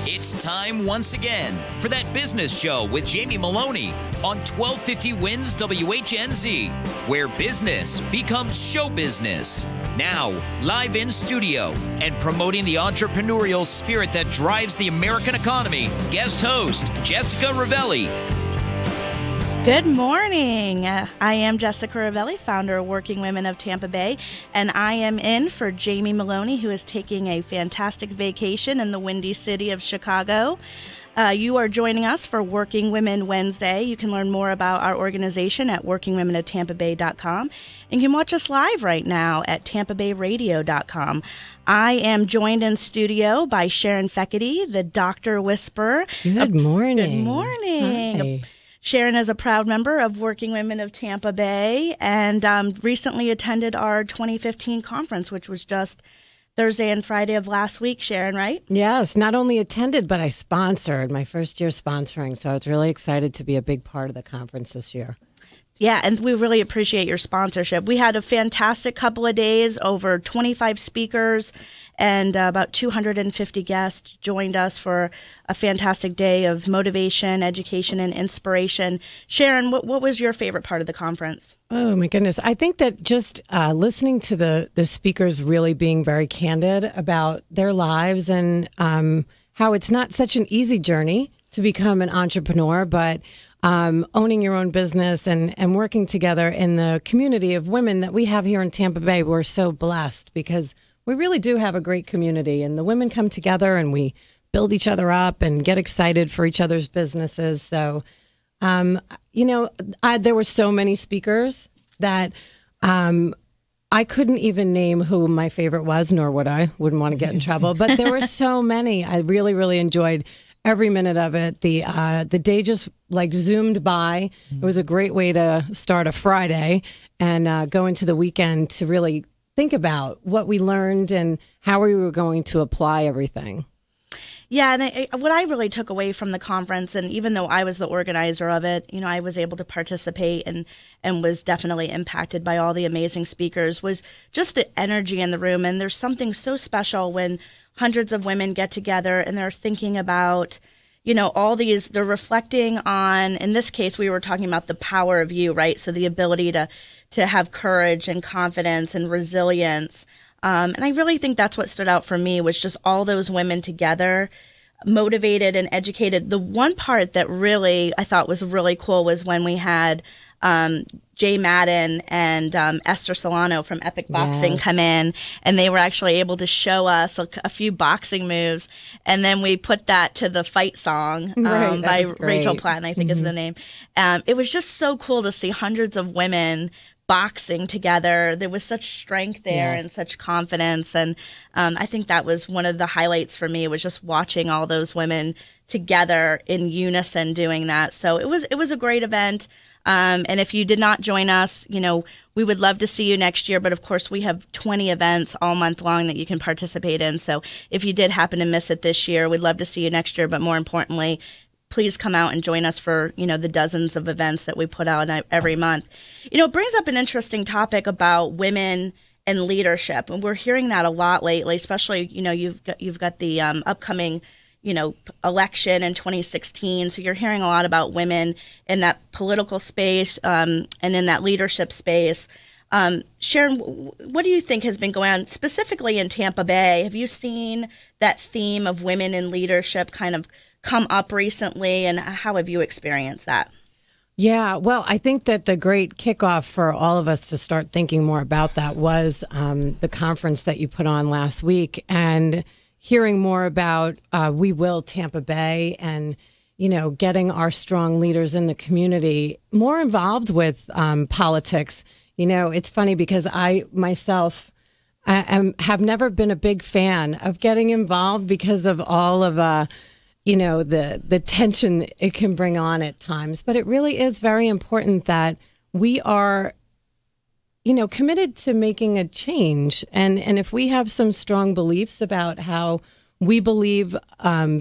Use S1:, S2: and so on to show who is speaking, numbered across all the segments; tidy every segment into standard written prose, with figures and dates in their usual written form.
S1: It's time once again for That Business Show with Jamie Maloney on 1250 Wins WHNZ, where business becomes show business. Now, live in studio and promoting the entrepreneurial spirit that drives the American economy, guest host Jessica Rivelli.
S2: Good morning. I am Jessica Rivelli, founder of Working Women of Tampa Bay, and I am in for Jamie Maloney, who is taking a fantastic vacation in the windy city of Chicago. You are joining us for Working Women Wednesday. You can learn more about our organization at workingwomenoftampabay.com, and you can watch us live right now at tampabayradio.com. I am joined in studio by Sharon Fekete, the Doctor Whisperer.
S3: Good morning.
S2: Good morning.
S3: Hi.
S2: Sharon is a proud member of Working Women of Tampa Bay and recently attended our 2015 conference, which was just Thursday and Friday of last week, Sharon, right?
S3: Yes, not only attended, but I sponsored my first year sponsoring. So I was really excited to be a big part of the conference this year.
S2: Yeah, and we really appreciate your sponsorship. We had a fantastic couple of days, over 25 speakers, and about 250 guests joined us for a fantastic day of motivation, education, and inspiration. Sharon, what was your favorite part of the conference?
S3: Oh, my goodness. I think that just listening to the speakers really being very candid about their lives and how it's not such an easy journey to become an entrepreneur, but owning your own business and working together in the community of women that we have here in Tampa Bay. We're so blessed because we really do have a great community, and the women come together and we build each other up and get excited for each other's businesses. So, there were so many speakers that I couldn't even name who my favorite was, nor would I. Wouldn't want to get in trouble. But there were so many. I really, really enjoyed every minute of it. The day just zoomed by. It was a great way to start a Friday and go into the weekend to really think about what we learned and how we were going to apply everything.
S2: Yeah, and what I really took away from the conference, and even though I was the organizer of it, I was able to participate and was definitely impacted by all the amazing speakers, was just the energy in the room. And there's something so special when hundreds of women get together and they're thinking about, all these, they're reflecting on, in this case, we were talking about the power of you, right? So the ability to have courage and confidence and resilience. And I really think that's what stood out for me, was just all those women together, motivated and educated. The one part that really I thought was really cool was when we had Jay Madden and Esther Solano from Epic Boxing come in, and they were actually able to show us a few boxing moves, and then we put that to the fight song by Rachel Platten, I think is the name. It was just so cool to see hundreds of women boxing together. There was such strength there and such confidence, and I think that was one of the highlights for me, was just watching all those women together in unison doing that. So it was a great event. And if you did not join us, we would love to see you next year. But of course, we have 20 events all month long that you can participate in. So if you did happen to miss it this year, we'd love to see you next year. But more importantly, please come out and join us for, the dozens of events that we put out every month. It brings up an interesting topic about women and leadership. And we're hearing that a lot lately, especially, you've got the upcoming election in 2016. So you're hearing a lot about women in that political space and in that leadership space. Sharon, what do you think has been going on specifically in Tampa Bay? Have you seen that theme of women in leadership kind of come up recently, and how have you experienced that?
S3: Yeah, well, I think that the great kickoff for all of us to start thinking more about that was the conference that you put on last week, and hearing more about We Will Tampa Bay and, getting our strong leaders in the community more involved with politics. It's funny because I myself have never been a big fan of getting involved because of all of, the tension it can bring on at times. But it really is very important that we are committed to making a change. And if we have some strong beliefs about how we believe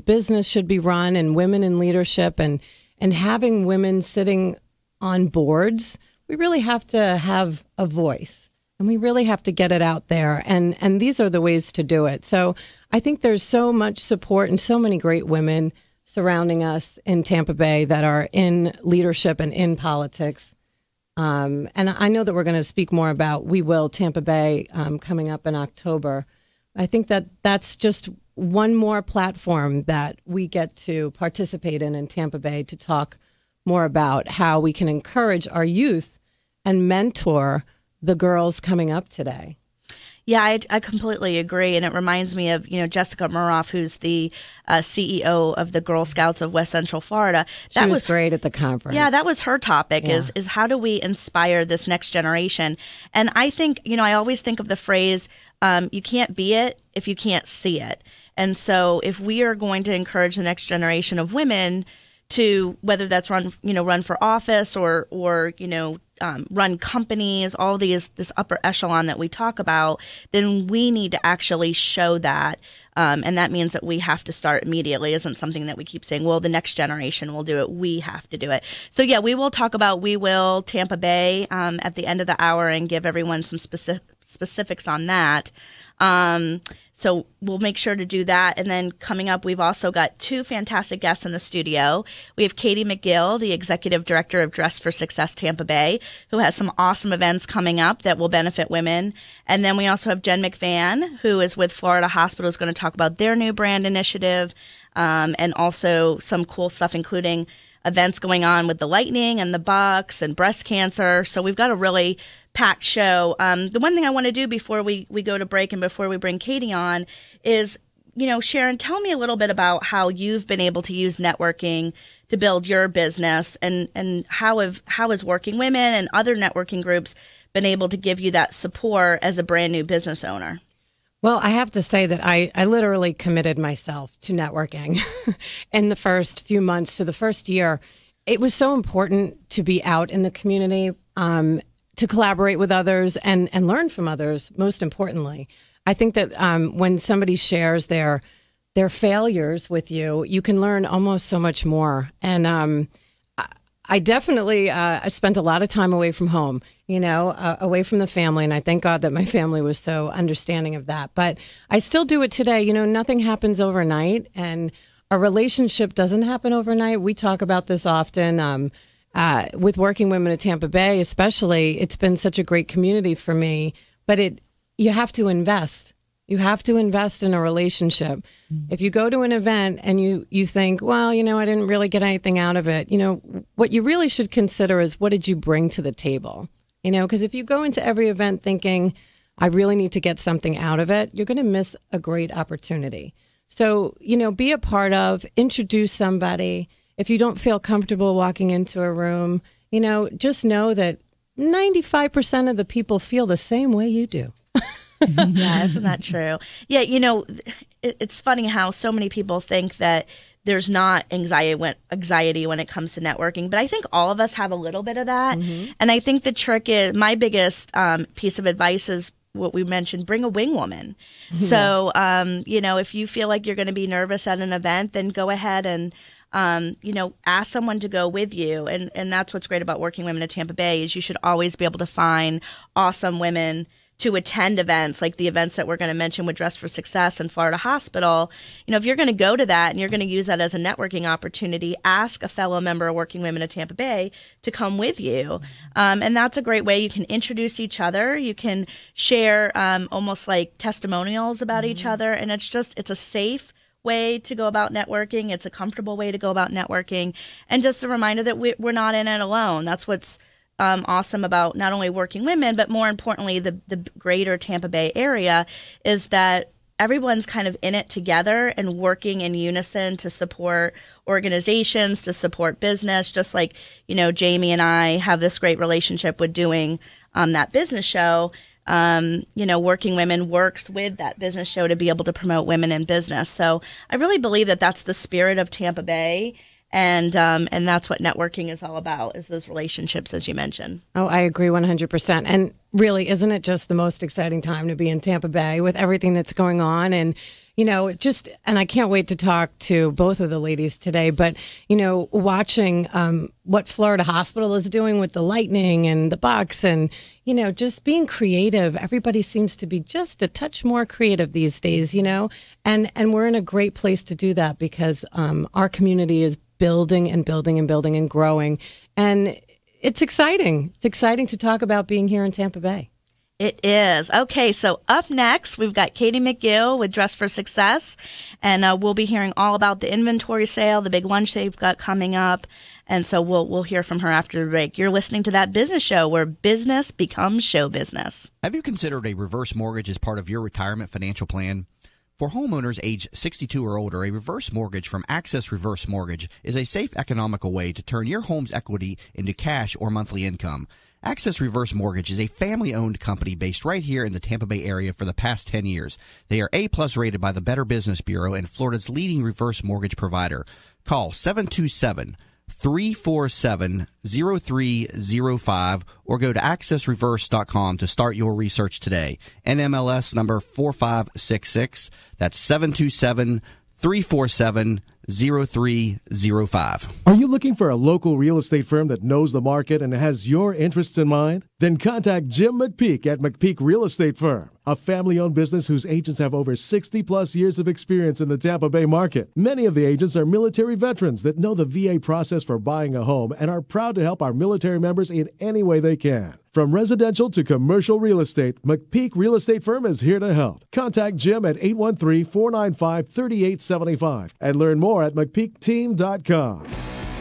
S3: business should be run and women in leadership and having women sitting on boards, we really have to have a voice and we really have to get it out there. And these are the ways to do it. So I think there's so much support and so many great women surrounding us in Tampa Bay that are in leadership and in politics. And I know that we're going to speak more about We Will Tampa Bay coming up in October. I think that that's just one more platform that we get to participate in Tampa Bay to talk more about how we can encourage our youth and mentor the girls coming up today.
S2: Yeah, I completely agree. And it reminds me of, Jessica Muroff, who's the CEO of the Girl Scouts of West Central Florida.
S3: That was great at the conference.
S2: Yeah, that was her topic, is how do we inspire this next generation? And I think, I always think of the phrase, you can't be it if you can't see it. And so if we are going to encourage the next generation of women to, whether that's run for office or run companies, all this upper echelon that we talk about, then we need to actually show that. And that means that we have to start immediately. Isn't something that we keep saying, well, the next generation will do it. We have to do it. So yeah, we will talk about We Will Tampa Bay at the end of the hour and give everyone some specifics on that. So we'll make sure to do that. And then coming up, we've also got two fantastic guests in the studio. We have Katie McGill, the Executive Director of Dress for Success Tampa Bay, who has some awesome events coming up that will benefit women. And then we also have Jen McVan, who is with Florida Hospital, is going to talk about their new brand initiative, and also some cool stuff, including events going on with the Lightning and the Bucks and breast cancer. So we've got a really packed show. The one thing I want to do before we go to break and before we bring Katie on is, Sharon, tell me a little bit about how you've been able to use networking to build your business, and how has Working Women and other networking groups been able to give you that support as a brand new business owner?
S3: Well, I have to say that I literally committed myself to networking in the first few months. So the first year, it was so important to be out in the community, to collaborate with others and learn from others, most importantly. I think that when somebody shares their failures with you, you can learn almost so much more. And I definitely I spent a lot of time away from home, away from the family. And I thank God that my family was so understanding of that. But I still do it today. Nothing happens overnight, and a relationship doesn't happen overnight. We talk about this often. With Working Women at Tampa Bay, especially, it's been such a great community for me. But you have to invest. You have to invest in a relationship. If you go to an event and you think, well, I didn't really get anything out of it, what you really should consider is, what did you bring to the table? Because if you go into every event thinking, I really need to get something out of it, you're going to miss a great opportunity. So, be a part of, introduce somebody. If you don't feel comfortable walking into a room, just know that 95% of the people feel the same way you do.
S2: Yeah, isn't that true? Yeah, it's funny how so many people think that there's not anxiety when it comes to networking, but I think all of us have a little bit of that. Mm-hmm. And I think the trick is, my biggest piece of advice is what we mentioned, bring a wing woman. Mm-hmm. So, if you feel like you're going to be nervous at an event, then go ahead and ask someone to go with you. And that's what's great about Working Women at Tampa Bay, is you should always be able to find awesome women to attend events, like the events that we're going to mention with Dress for Success and Florida Hospital. If you're going to go to that and you're going to use that as a networking opportunity, ask a fellow member of Working Women at Tampa Bay to come with you. And that's a great way. You can introduce each other. You can share almost like testimonials about each other. And it's a safe way to go about networking. It's a comfortable way to go about networking. And just a reminder that we're not in it alone. That's what's awesome about not only Working Women, but more importantly, the greater Tampa Bay area, is that everyone's kind of in it together and working in unison to support organizations, to support business, just like, Jamie and I have this great relationship with doing that business show. Working Women works with that business show to be able to promote women in business. So I really believe that that's the spirit of Tampa Bay. And that's what networking is all about, is those relationships, as you mentioned. Oh,
S3: I agree 100%. And really, isn't it just the most exciting time to be in Tampa Bay with everything that's going on? And, And I can't wait to talk to both of the ladies today, but, watching what Florida Hospital is doing with the Lightning and the Bucks and, just being creative. Everybody seems to be just a touch more creative these days, and we're in a great place to do that because our community is building and building and building and growing. And it's exciting. It's exciting to talk about being here in Tampa Bay.
S2: It is. Okay, so up next, we've got Katie McGill with Dress for Success, and we'll be hearing all about the inventory sale, the big lunch they've got coming up, and so we'll hear from her after the break. You're listening to That Business Show, where business becomes show business.
S4: Have you considered a reverse mortgage as part of your retirement financial plan? For homeowners age 62 or older, a reverse mortgage from Access Reverse Mortgage is a safe, economical way to turn your home's equity into cash or monthly income. Access Reverse Mortgage is a family-owned company based right here in the Tampa Bay area for the past 10 years. They are A-plus rated by the Better Business Bureau and Florida's leading reverse mortgage provider. Call 727-347-0305 or go to accessreverse.com to start your research today. NMLS number 4566. That's 727-347-0305.
S5: Are you looking for a local real estate firm that knows the market and has your interests in mind? Then contact Jim McPeak at McPeak Real Estate Firm, a family-owned business whose agents have over 60-plus years of experience in the Tampa Bay market. Many of the agents are military veterans that know the VA process for buying a home and are proud to help our military members in any way they can. From residential to commercial real estate, McPeak Real Estate Firm is here to help. Contact Jim at 813-495-3875 and learn more at McPeakTeam.com.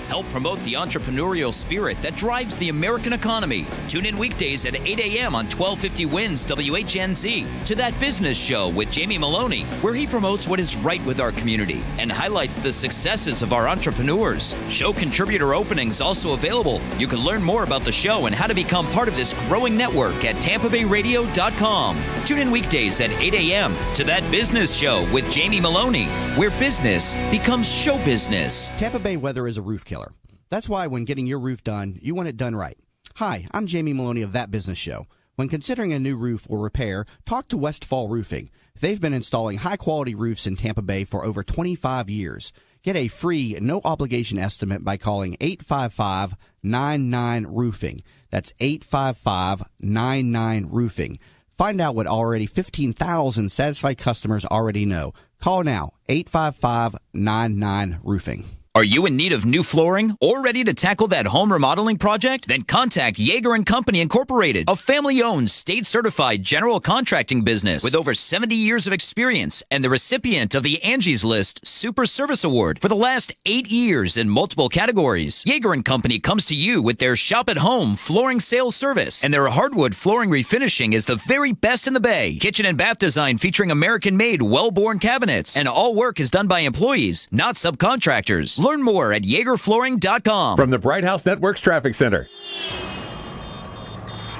S1: Help promote the entrepreneurial spirit that drives the American economy. Tune in weekdays at 8 a.m. on 1250 WINS WHNZ to That Business Show with Jamie Maloney, where he promotes what is right with our community and highlights the successes of our entrepreneurs. Show contributor openings also available. You can learn more about the show and how to become part of this growing network at TampaBayRadio.com. Tune in weekdays at 8 a.m. to That Business Show with Jamie Maloney, where business becomes show business.
S4: Tampa Bay weather is a roof killer. That's why when getting your roof done, you want it done right. Hi, I'm Jamie Maloney of That Business Show. When considering a new roof or repair, talk to Westfall Roofing. They've been installing high-quality roofs in Tampa Bay for over 25 years. Get a free, no-obligation estimate by calling 855-99-ROOFING. That's 855-99-ROOFING. Find out what already 15,000 satisfied customers already know. Call now, 855-99-ROOFING.
S1: Are you in need of new flooring or ready to tackle that home remodeling project? Then contact Yeager & Company Incorporated, a family-owned, state-certified general contracting business with over 70 years of experience and the recipient of the Angie's List Super Service Award for the last 8 years in multiple categories. Yeager & Company comes to you with their shop-at-home flooring sales service, and their hardwood flooring refinishing is the very best in the Bay. Kitchen and bath design featuring American-made, well-born cabinets, and all work is done by employees, not subcontractors. Learn more at YagerFlooring.com.
S6: From the Bright House Networks Traffic Center.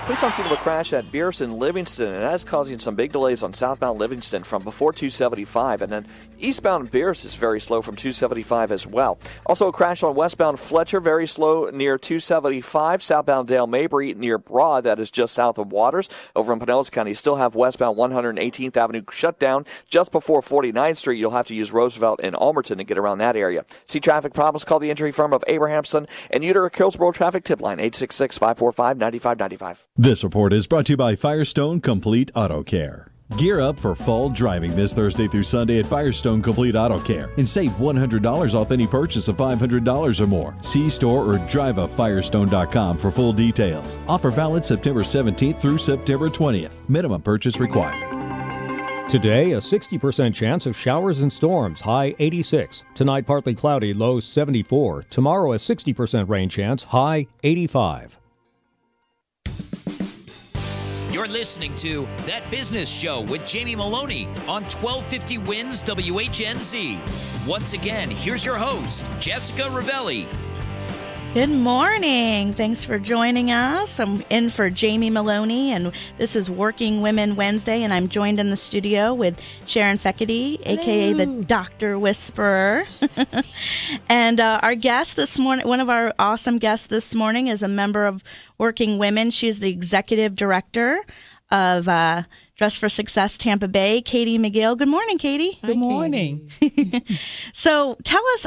S7: Police on scene of a crash at Beerson Livingston, and that is causing some big delays on southbound Livingston from before 275, and then eastbound Beers is very slow from 275 as well. Also a crash on westbound Fletcher, very slow near 275, southbound Dale Mabry near Broad, that is just south of Waters. Over in Pinellas County, you still have westbound 118th Avenue shut down just before 49th Street. You'll have to use Roosevelt and Almerton to get around that area. See traffic problems? Call the injury firm of Abrahamson and Utica Hillsborough Traffic Tip Line 866-545-9595.
S8: This report is brought to you by Firestone Complete Auto Care. Gear up for fall driving this Thursday through Sunday at Firestone Complete Auto Care and save $100 off any purchase of $500 or more. See store or drive a Firestone.com for full details. Offer valid September 17th through September 20th. Minimum purchase required.
S9: Today, a 60% chance of showers and storms, high 86. Tonight, partly cloudy, low 74. Tomorrow, a 60% rain chance, high 85.
S1: You're listening to That Business Show with Jamie Maloney on 1250 WINS WHNZ. Once again, here's your host, Jessica Rivelli.
S2: Good morning. Thanks for joining us. I'm in for Jamie Maloney, and this is Working Women Wednesday, and I'm joined in the studio with Sharon Fekete, a.k.a. the Dr. Whisperer. And our guest this morning, one of our awesome guests this morning, is a member of Working Women. She's the executive director of Dress for Success Tampa Bay, Katie McGill. Good morning, Katie.
S10: Good morning.
S2: So tell us,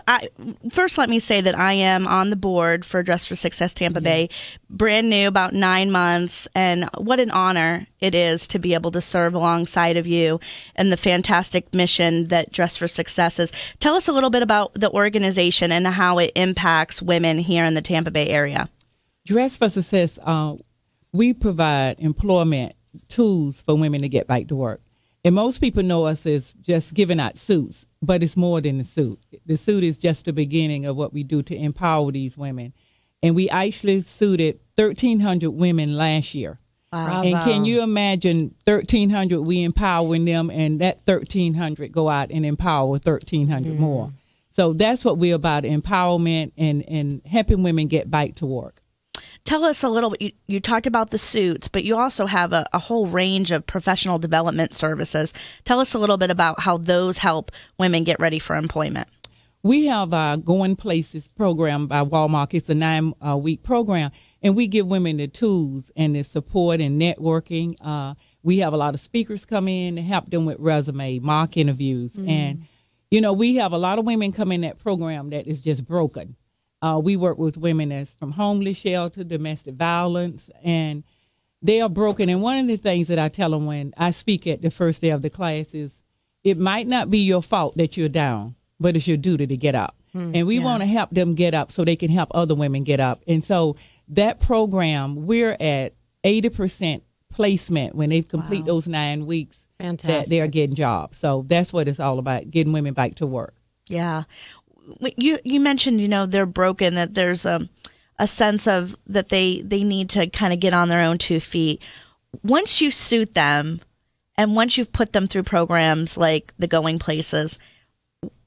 S2: first let me say that I am on the board for Dress for Success Tampa Bay, brand new, about 9 months, and what an honor it is to be able to serve alongside of you and the fantastic mission that Dress for Success is. Tell us a little bit about the organization and how it impacts women here in the Tampa Bay area.
S10: Dress for Success, we provide employment tools for women to get back to work. And most people know us as just giving out suits, but it's more than the suit. The suit is just the beginning of what we do to empower these women. And we actually suited 1,300 women last year.
S3: Wow.
S10: And can you imagine 1,300, we empowering them, and that 1,300 go out and empower 1,300 more. So that's what we're about, empowerment and helping women get back to work.
S2: Tell us a little bit, you talked about the suits, but you also have a whole range of professional development services. Tell us a little bit about how those help women get ready for employment.
S10: We have our Going Places program by Walmart. It's a 9-week program, and we give women the tools and the support and networking. We have a lot of speakers come in to help them with resume, mock interviews. And, you know, we have a lot of women come in that program that is just broken. We work with women that's from homeless shelter, domestic violence, and they are broken. And one of the things that I tell them when I speak at the first day of the class is, it might not be your fault that you're down, but it's your duty to get up. And we want to help them get up so they can help other women get up. And so that program, we're at 80% placement when they complete those 9 weeks.
S3: Fantastic.
S10: That they're getting jobs. So that's what it's all about, getting women back to work.
S2: Yeah. You mentioned, you know, they're broken, that there's a sense of that they need to kind of get on their own 2 feet. Once you suit them and once you've put them through programs like the Going Places,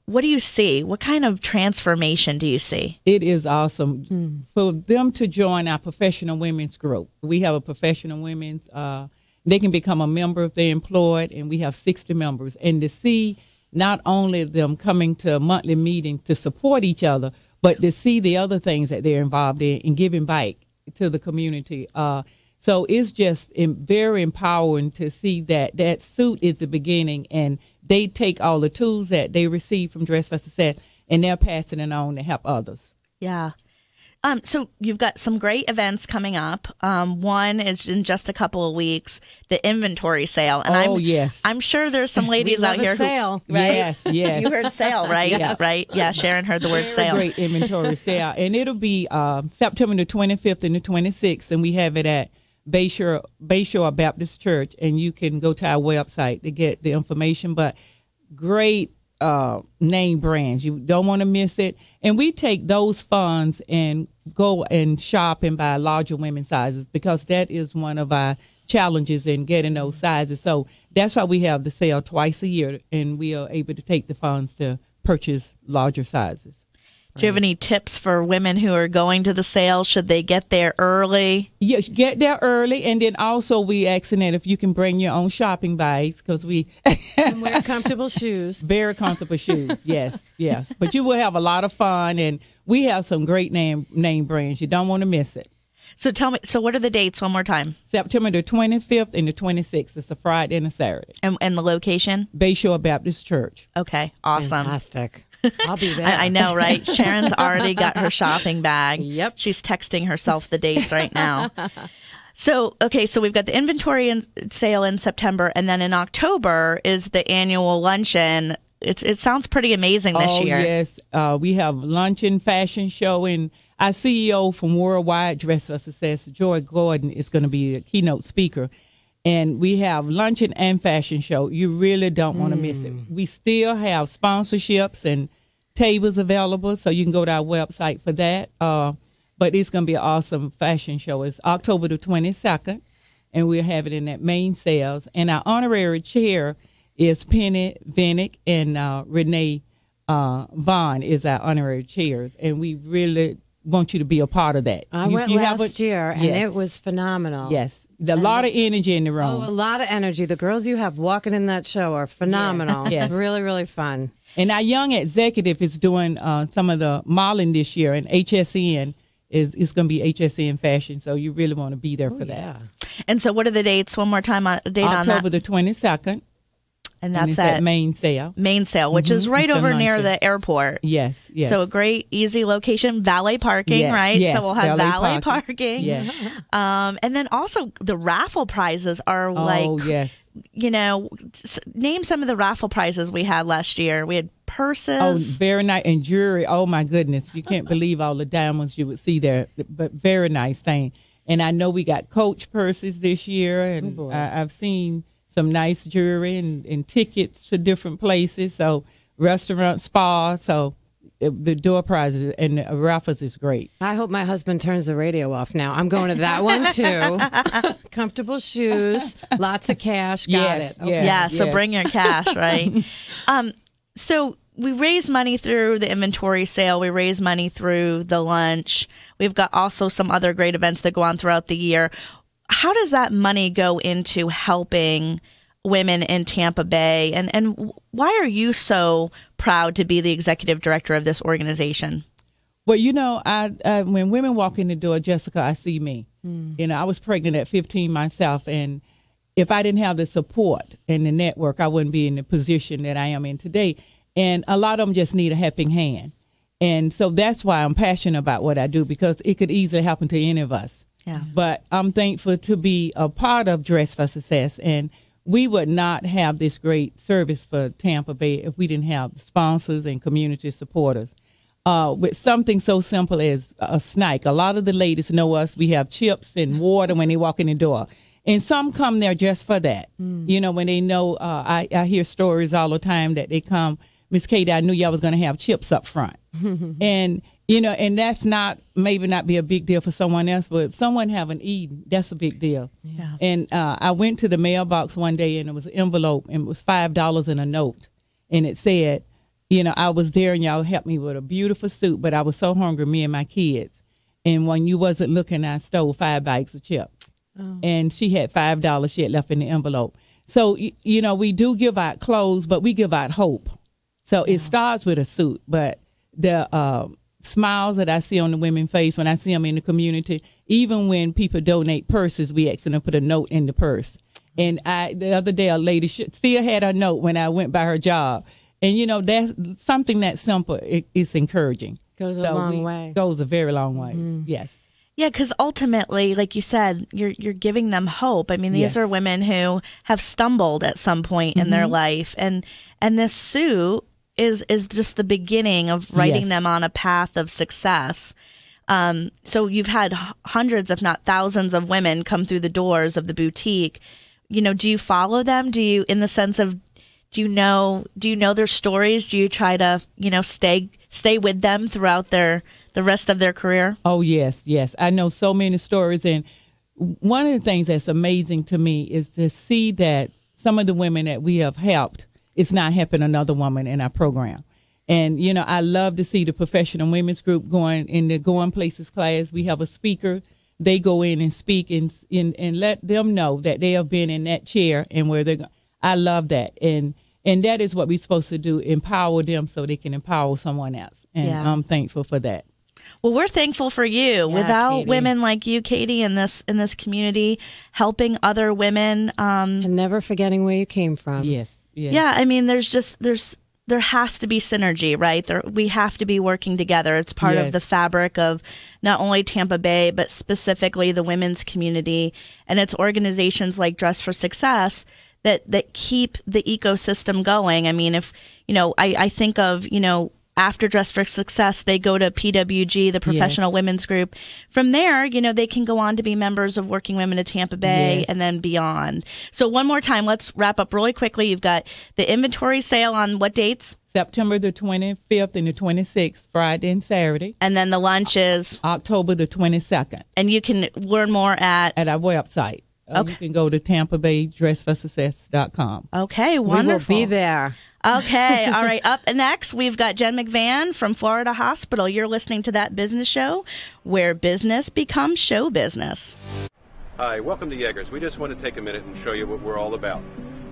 S2: what do you see? What kind of transformation do you see?
S10: It is awesome for them to join our professional women's group. We have a professional women's, they can become a member if they're employed, and we have 60 members. And to see not only them coming to a monthly meeting to support each other, but to see the other things that they're involved in and giving back to the community. So it's just very empowering to see that suit is the beginning, and they take all the tools that they receive from Dress for Success, and they're passing it on to help others.
S2: Yeah. So you've got some great events coming up. One is in just a couple of weeks, the inventory sale. And
S10: yes.
S2: I'm sure there's some ladies out here
S3: sale.
S2: who, right?
S10: Yes.
S2: You heard sale, right?
S10: Yes.
S2: Right. Yeah. Sharon heard the word sale.
S10: Great inventory sale, and it'll be September the 25th and the 26th, and we have it at Bayshore Baptist Church, and you can go to our website to get the information. But great name brands, you don't want to miss it. And we take those funds and go and shop and buy larger women's sizes, because that is one of our challenges in getting those sizes. So that's why we have the sale twice a year, and we are able to take the funds to purchase larger sizes.
S2: Do you have any tips for women who are going to the sale? Should they get there early?
S10: Yeah, get there early, and then also we asking that if you can bring your own shopping bags, because we
S3: and wear comfortable shoes.
S10: Very comfortable shoes. Yes. But you will have a lot of fun, and we have some great name brands. You don't want to miss it.
S2: So tell me, so what are the dates one more time?
S10: September the 25th and the 26th. It's a Friday and a Saturday.
S2: And the location?
S10: Bayshore Baptist Church.
S2: Okay, awesome.
S3: Fantastic. I'll be there.
S2: I know, right? Sharon's already got her shopping bag.
S3: Yep.
S2: She's texting herself the dates right now. So we've got the inventory sale in September, and then in October is the annual luncheon. It sounds pretty amazing this year.
S10: Yes. We have luncheon, fashion show, and our CEO from Worldwide Dress for Success, Joy Gordon, is going to be a keynote speaker. And we have luncheon and fashion show. You really don't want to miss it. We still have sponsorships and tables available, so you can go to our website for that. But it's going to be an awesome fashion show. It's October the 22nd, and we'll have it in that main sales. And our honorary chair is Penny Vinnick, and Renee Vaughn is our honorary chairs. And we really want you to be a part of that.
S3: I went last year, and it was phenomenal.
S10: Yes. A lot of energy in the room.
S3: Oh, a lot of energy. The girls you have walking in that show are phenomenal.
S10: Yes.
S3: It's really, really fun.
S10: And our young executive is doing some of the modeling this year, and HSN it's going to be HSN Fashion. So you really want to be there for that.
S2: And so what are the dates? One more time, date on that.
S10: October the 22nd.
S2: And that's
S10: at Main Sale.
S2: Main Sale, which is right over near the airport.
S10: Yes, yes.
S2: So a great, easy location. Valet parking, right?
S10: Yes,
S2: so we'll have valet
S10: parking.
S2: Yeah. And then also the raffle prizes are name some of the raffle prizes we had last year. We had purses.
S10: Oh, very nice. And jewelry. Oh, my goodness. You can't believe all the diamonds you would see there. But very nice thing. And I know we got Coach purses this year. And I've seen some nice jewelry and tickets to different places. So restaurant, spa. So the door prizes and the raffles is great.
S3: I hope my husband turns the radio off now. I'm going to that one too. Comfortable shoes, lots of cash. Got it. Okay.
S2: Yeah, so bring your cash, right? So we raise money through the inventory sale. We raise money through the lunch. We've got also some other great events that go on throughout the year. How does that money go into helping women in Tampa Bay? And why are you so proud to be the executive director of this organization?
S10: Well, I when women walk in the door, Jessica, I see me. I was pregnant at 15 myself, and if I didn't have the support and the network, I wouldn't be in the position that I am in today. And a lot of them just need a helping hand. And so that's why I'm passionate about what I do, because it could easily happen to any of us. Yeah. But I'm thankful to be a part of Dress for Success. And we would not have this great service for Tampa Bay if we didn't have sponsors and community supporters. With something so simple as a snack. A lot of the ladies know us. We have chips and water when they walk in the door. And some come there just for that. When they know, I hear stories all the time that they come, Miss Katie, I knew y'all was going to have chips up front. And that's maybe not be a big deal for someone else, but if someone haven't eaten, that's a big deal. Yeah. And I went to the mailbox one day, and it was an envelope, and it was $5 in a note. And it said, I was there, and y'all helped me with a beautiful suit, but I was so hungry, me and my kids. And when you wasn't looking, I stole 5 bags of chips. Oh. And she had $5 she had left in the envelope. So, we do give out clothes, but we give out hope. So it starts with a suit, but the smiles that I see on the women's face when I see them in the community, even when people donate purses, we ask them to put a note in the purse. And the other day, a lady still had her note when I went by her job. And, that's something that simple. It's encouraging.
S3: Goes a long way.
S10: Goes a very long way. Yes.
S2: Yeah, because ultimately, like you said, you're giving them hope. I mean, these are women who have stumbled at some point in their life. And this suit is just the beginning of writing them on a path of success. So you've had hundreds, if not thousands, of women come through the doors of the boutique. Do you follow them? Do you, in the sense of, do you know their stories? Do you try to, stay with them throughout the rest of their career?
S10: Oh, yes. I know so many stories. And one of the things that's amazing to me is to see that some of the women that we have helped, it's not helping another woman in our program. And, I love to see the professional women's group going in the Going Places class. We have a speaker. They go in and speak and let them know that they have been in that chair and where they're going. I love that. And that is what we're supposed to do, empower them so they can empower someone else. And I'm thankful for that.
S2: Well, we're thankful for you. Without Katie. Women like you, Katie, in this community, helping other women.
S3: And never forgetting where you came from.
S10: Yes.
S2: Yeah, I mean, there has to be synergy, right? We have to be working together. It's part of the fabric of not only Tampa Bay, but specifically the women's community. And it's organizations like Dress for Success that keep the ecosystem going. I mean, if, I think of, after Dress for Success, they go to PWG, the Professional Women's Group. From there, they can go on to be members of Working Women of Tampa Bay and then beyond. So one more time, let's wrap up really quickly. You've got the inventory sale on what dates?
S10: September the 25th and the 26th, Friday and Saturday.
S2: And then the lunch is?
S10: October the 22nd.
S2: And you can learn more at
S10: our website. You can go to TampaBayDressForSuccess.com.
S2: Okay, wonderful.
S3: We will be there.
S2: Okay, all right. Up next, we've got Jen McVan from Florida Hospital. You're listening to That Business Show, where business becomes show business.
S11: Hi, welcome to Yeager's. We just want to take a minute and show you what we're all about.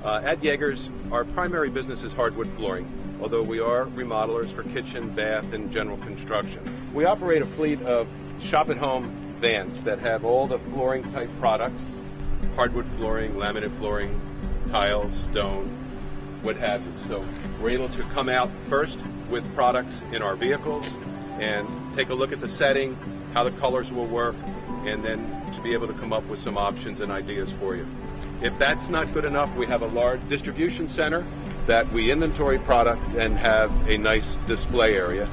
S11: At Yeager's, our primary business is hardwood flooring, although we are remodelers for kitchen, bath, and general construction. We operate a fleet of shop-at-home vans that have all the flooring-type products, hardwood flooring, laminate flooring, tiles, stone, what have you. So we're able to come out first with products in our vehicles and take a look at the setting, how the colors will work, and then to be able to come up with some options and ideas for you. If that's not good enough, we have a large distribution center that we inventory product and have a nice display area.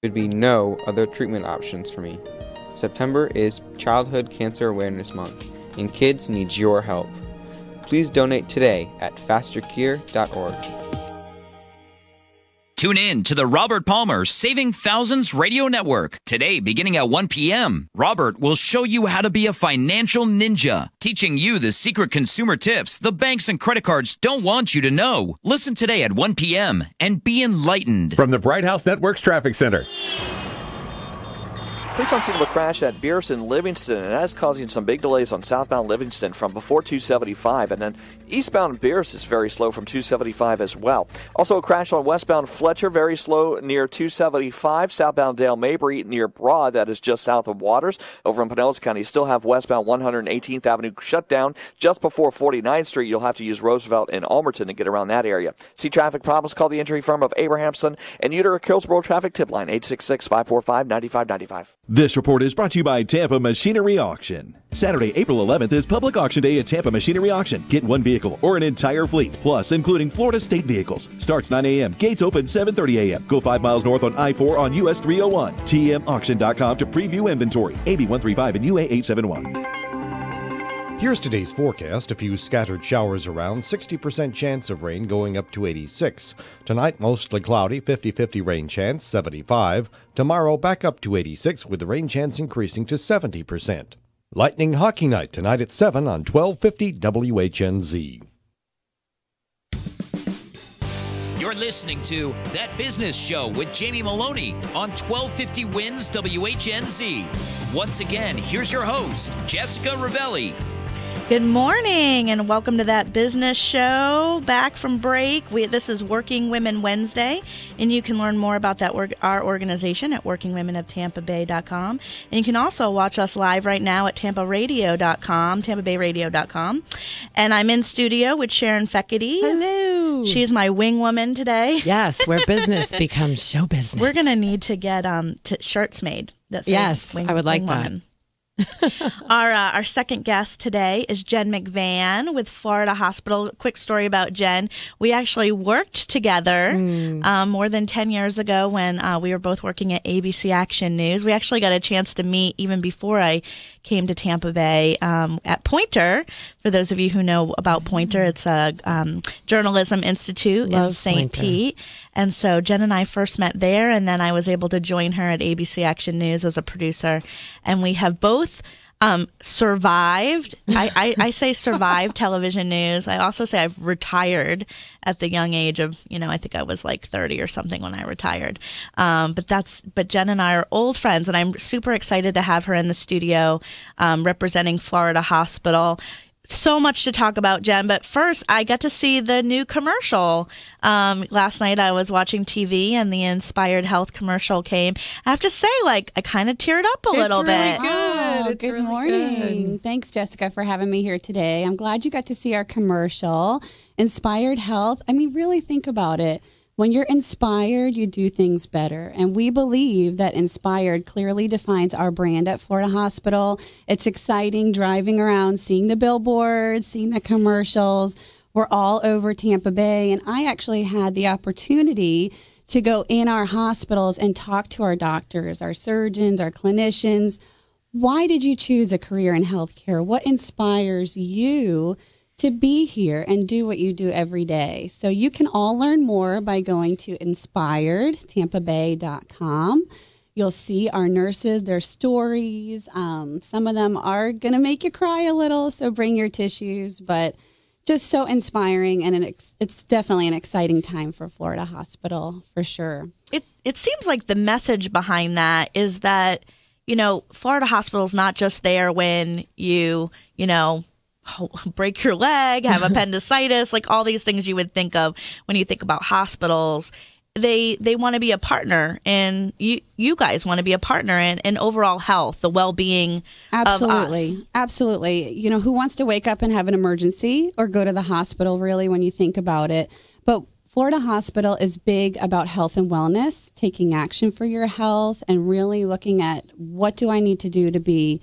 S12: Would be no other treatment options for me. September is Childhood Cancer Awareness Month, and kids need your help. Please donate today at fastercure.org.
S1: Tune in to the Robert Palmer Saving Thousands Radio Network. Today, beginning at 1 p.m., Robert will show you how to be a financial ninja, teaching you the secret consumer tips the banks and credit cards don't want you to know. Listen today at 1 p.m. and be enlightened.
S6: From the Bright House Networks Traffic Center.
S7: Police on scene of a crash at Beerson, Livingston, and that is causing some big delays on southbound Livingston from before 275, and then eastbound Beers is very slow from 275 as well. Also a crash on westbound Fletcher, very slow near 275, southbound Dale Mabry near Broad, that is just south of Waters. Over in Pinellas County, you still have westbound 118th Avenue shut down just before 49th Street. You'll have to use Roosevelt and Almerton to get around that area. See traffic problems? Call the injury firm of Abrahamson and Utica Hillsborough Traffic Tip Line, 866-545-9595.
S8: This report is brought to you by Tampa Machinery Auction. Saturday, April 11th is Public Auction Day at Tampa Machinery Auction. Get one vehicle or an entire fleet, plus including Florida State vehicles. Starts 9 a.m. Gates open 7:30 a.m. Go 5 miles north on I-4 on US 301. TMAuction.com to preview inventory. AB 135 and UA 871.
S13: Here's today's forecast. A few scattered showers around, 60% chance of rain going up to 86. Tonight, mostly cloudy, 50-50 rain chance, 75. Tomorrow, back up to 86 with the rain chance increasing to 70%. Lightning Hockey Night tonight at 7 on 1250 WHNZ.
S1: You're listening to That Business Show with Jamie Maloney on 1250 Wins WHNZ. Once again, here's your host, Jessica Rivelli.
S2: Good morning and welcome to That Business Show. Back from break. This is Working Women Wednesday, and you can learn more about our organization at workingwomenoftampabay.com. And you can also watch us live right now at tamparadio.com, tampabayradio.com. And I'm in studio with Sharon Fekete.
S3: Hello.
S2: She's my wing woman today.
S3: Yes, where business becomes show business.
S2: We're going to need to get shirts made. That say
S3: yes, I would like that.
S2: Woman. Our second guest today is Jen McVan with Florida Hospital. Quick story about Jen. We actually worked together more than 10 years ago when we were both working at ABC Action News. We actually got a chance to meet even before I came to Tampa Bay at Poynter. For those of you who know about Poynter, it's a journalism institute in St. Pete. And so Jen and I first met there, and then I was able to join her at ABC Action News as a producer. And we have both survived. I say survived television news. I also say I've retired at the young age of, I think I was like 30 or something when I retired. But Jen and I are old friends, and I'm super excited to have her in the studio representing Florida Hospital. so much to talk about, Jen, but first I got to see the new commercial. Last night I was watching TV and the Inspired Health commercial came. I have to say, I kind of teared up a little bit.
S14: Oh, good morning. Thanks, Jessica, for having me here today. I'm glad you got to see our commercial. Inspired Health. I mean, really think about it. When you're inspired, you do things better. And we believe that Inspired clearly defines our brand at Florida Hospital. It's exciting driving around, seeing the billboards, seeing the commercials. We're all over Tampa Bay. And I actually had the opportunity to go in our hospitals and talk to our doctors, our surgeons, our clinicians. Why did you choose a career in healthcare? What inspires you to be here and do what you do every day? So you can all learn more by going to inspiredtampabay.com. You'll see our nurses, their stories. Some of them are going to make you cry a little, so bring your tissues, but just so inspiring, and it's definitely an exciting time for Florida Hospital, for sure.
S2: It seems like the message behind that is that, Florida Hospital is not just there when you break your leg, have appendicitis, like all these things you would think of when you think about hospitals. They want to be a partner, and you guys want to be a partner in overall health, the well-being of us.
S14: Absolutely. Who wants to wake up and have an emergency or go to the hospital, really, when you think about it? But Florida Hospital is big about health and wellness, taking action for your health, and really looking at what do I need to do to be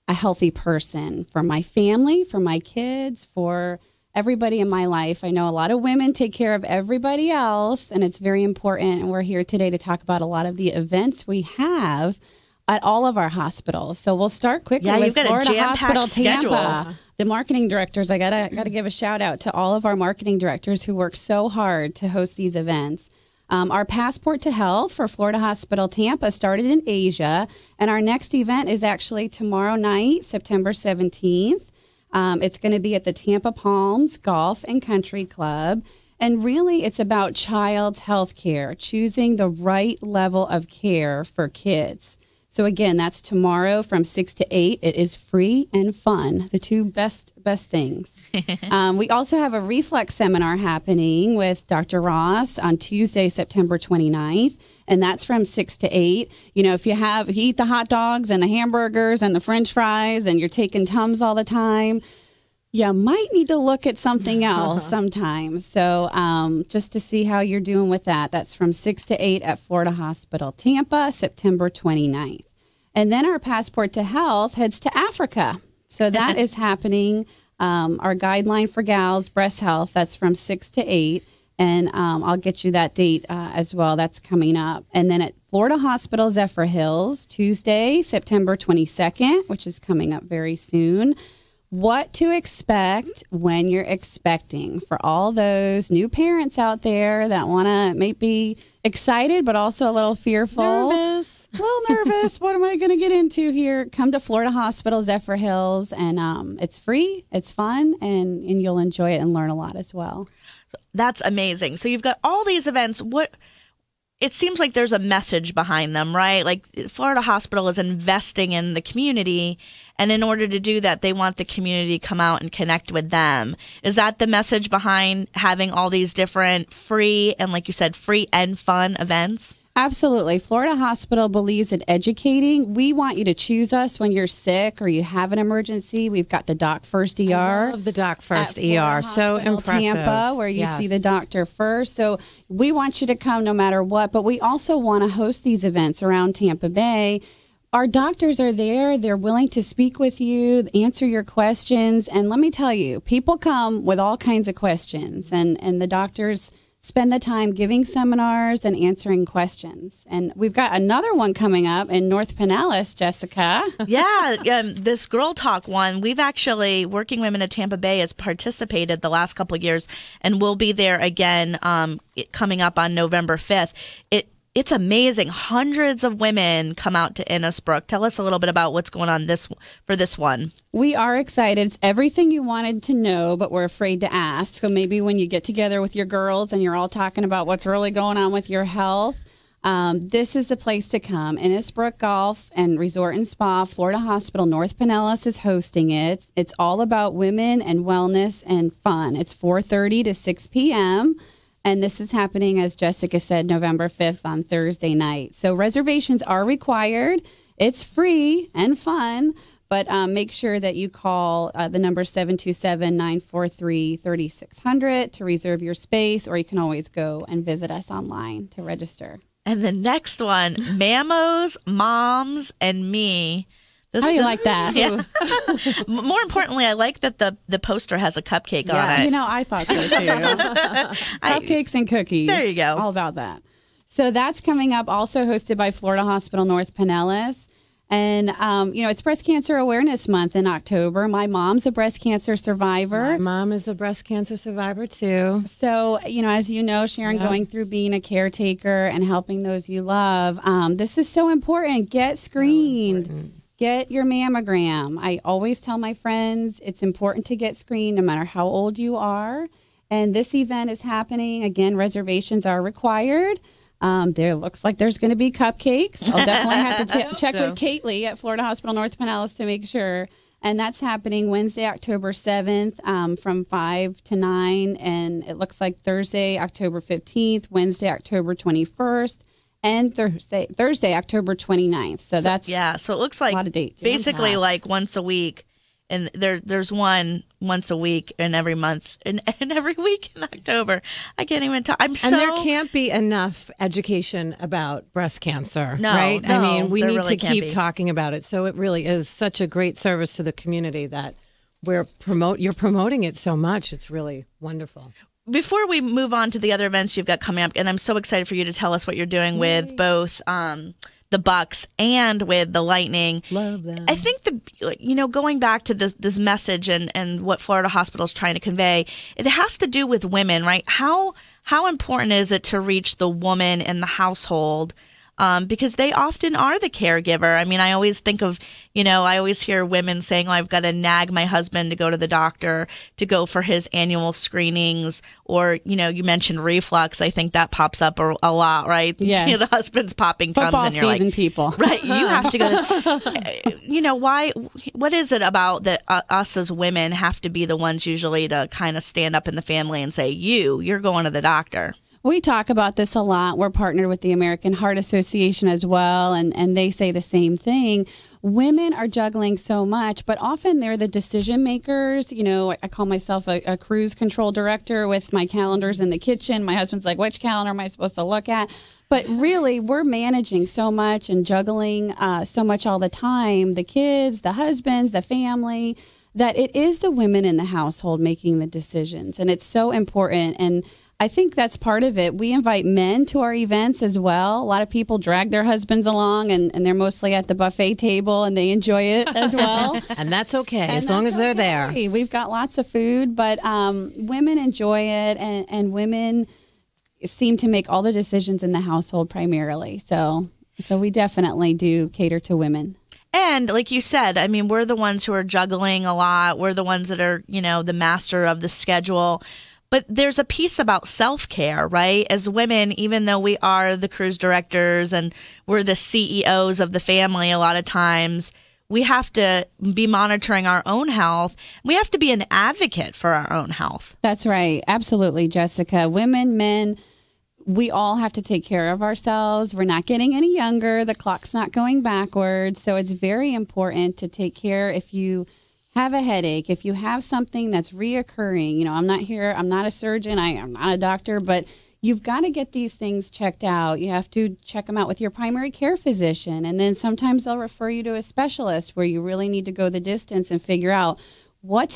S14: a healthy person for my family, for my kids, for everybody in my life. I know a lot of women take care of everybody else, and it's very important. And we're here today to talk about a lot of the events we have at all of our hospitals. So we'll start quickly with Florida Hospital Tampa. The marketing directors, I gotta give a shout out to all of our marketing directors who work so hard to host these events. Our Passport to Health for Florida Hospital Tampa started in Asia, and our next event is actually tomorrow night, September 17th. It's going to be at the Tampa Palms Golf and Country Club, and really it's about child's health care, choosing the right level of care for kids. So again, that's tomorrow from 6 to 8. It is free and fun, the two best things. We also have a reflex seminar happening with Dr. Ross on Tuesday, September 29th, and that's from 6 to 8. If you eat the hot dogs and the hamburgers and the French fries and you're taking Tums all the time, you might need to look at something else sometimes. So just to see how you're doing with that, that's from 6 to 8 at Florida Hospital Tampa, September 29th. And then our Passport to Health heads to Africa. So that is happening. Our guideline for gals, breast health, that's from 6 to 8. And I'll get you that date as well. That's coming up. And then at Florida Hospital Zephyr Hills, Tuesday, September 22nd, which is coming up very soon. What to expect when you're expecting, for all those new parents out there that want to maybe be excited but also a little fearful.
S3: Nervous.
S14: A little nervous. What am I going to get into here? Come to Florida Hospital Zephyr Hills, and it's free, it's fun, and you'll enjoy it and learn a lot as well.
S2: That's amazing. So you've got all these events. It seems like there's a message behind them, right? Like Florida Hospital is investing in the community, and in order to do that, they want the community to come out and connect with them. Is that the message behind having all these different free and, like you said, free and fun events?
S14: Absolutely. Florida Hospital believes in educating. We want you to choose us when you're sick or you have an emergency. We've got the Doc First ER.
S3: I love the Doc First ER. So impressive.
S14: Tampa, where you see the doctor first. So we want you to come no matter what, but we also want to host these events around Tampa Bay. Our doctors are there. They're willing to speak with you, answer your questions. And let me tell you, people come with all kinds of questions, and the doctors spend the time giving seminars and answering questions. And we've got another one coming up in North Pinellas, Jessica.
S2: Yeah, this Girl Talk one, we've actually, Working Women of Tampa Bay has participated the last couple of years, and we'll be there again coming up on November 5th. It's amazing. Hundreds of women come out to Innisbrook. Tell us a little bit about what's going on for this one.
S14: We are excited. It's everything you wanted to know, but we're afraid to ask. So maybe when you get together with your girls and you're all talking about what's really going on with your health, This is the place to come. Innisbrook Golf and Resort and Spa, Florida Hospital, North Pinellas is hosting it. It's all about women and wellness and fun. It's 4:30 to 6 p.m., and this is happening, as Jessica said, November 5th on Thursday night. So reservations are required. It's free and fun, but make sure that you call the number 727-943-3600 to reserve your space, or you can always go and visit us online to register.
S2: And the next one, Mammos, Moms, and Me.
S14: How do you like that?
S2: Yeah. More importantly, I like that the poster has a cupcake on it.
S14: You know, I thought so too. Cupcakes and cookies.
S2: There you go.
S14: All about that. So that's coming up, also hosted by Florida Hospital North Pinellas. And, it's Breast Cancer Awareness Month in October. My mom's a breast cancer survivor.
S3: My mom is a breast cancer survivor, too.
S14: So, as you know, Sharon, going through being a caretaker and helping those you love, this is so important. Get screened. Get your mammogram. I always tell my friends it's important to get screened no matter how old you are. And this event is happening. Again, reservations are required. There looks like there's going to be cupcakes. I'll definitely have to check with Kately at Florida Hospital North Pinellas to make sure. And that's happening Wednesday, October 7th from 5 to 9. And it looks like Thursday, October 15th, Wednesday, October 21st, and Thursday, October 29th. So
S2: it looks like
S14: a lot of dates.
S2: Basically like once a week. And there's one once a week and every month and every week in October. I can't even talk.
S3: And there can't be enough education about breast cancer, right?
S2: No,
S3: I mean, we need
S2: really
S3: to keep talking about it. So it really is such a great service to the community that you're promoting it so much. It's really wonderful.
S2: Before we move on to the other events you've got coming up, and I'm so excited for you to tell us what you're doing with both the Bucks and with the Lightning.
S3: Love them.
S2: I think going back to this message and what Florida Hospital is trying to convey, it has to do with women, right? How important is it to reach the woman in the household? Because they often are the caregiver. I mean, I always think of, I always hear women saying, I've got to nag my husband to go to the doctor, to go for his annual screenings. Or, you mentioned reflux. I think that pops up a lot, right?
S14: Yes.
S2: The husband's popping Tums
S14: Football
S2: and you're
S14: season
S2: like,
S14: people.
S2: Right, you have to go to, why, what is it about that us as women have to be the ones usually to kind of stand up in the family and say, you're going to the doctor?
S14: We talk about this a lot. We're partnered with the American Heart Association as well, and they say the same thing. Women are juggling so much, but often they're the decision makers. I call myself a cruise control director with my calendars in the kitchen. My husband's like, which calendar am I supposed to look at? But really, we're managing so much and juggling so much all the time. The kids, the husbands, the family, that it is the women in the household making the decisions. And it's so important. And I think that's part of it. We invite men to our events as well. A lot of people drag their husbands along, and they're mostly at the buffet table, and they enjoy it as well.
S3: And that's okay, as long as they're there.
S14: We've got lots of food, but women enjoy it, and women seem to make all the decisions in the household primarily. So we definitely do cater to women.
S2: And like you said, I mean, we're the ones who are juggling a lot. We're the ones that are, the master of the schedule. But there's a piece about self-care, right? As women, even though we are the cruise directors and we're the CEOs of the family a lot of times, we have to be monitoring our own health. We have to be an advocate for our own health.
S14: That's right. Absolutely, Jessica. Women, men, we all have to take care of ourselves. We're not getting any younger. The clock's not going backwards. So it's very important to take care. If you have a headache, if you have something that's reoccurring, I'm not a surgeon, I'm not a doctor, but you've got to get these things checked out. You have to check them out with your primary care physician. And then sometimes they'll refer you to a specialist where you really need to go the distance and figure out what's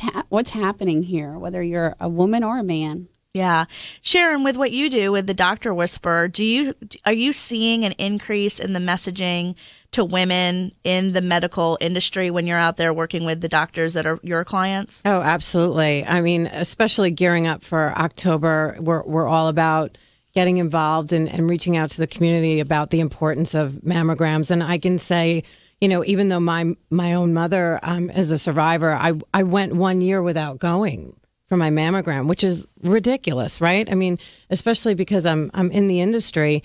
S14: happening here, whether you're a woman or a man.
S2: Yeah. Sharon, with what you do with the Doctor Whisperer, are you seeing an increase in the messaging to women in the medical industry when you're out there working with the doctors that are your clients?
S3: Oh, absolutely. I mean, especially gearing up for October, we're all about getting involved and reaching out to the community about the importance of mammograms. And I can say, even though my own mother is a survivor, I went 1 year without going for my mammogram, which is ridiculous, right? I mean, especially because I'm in the industry.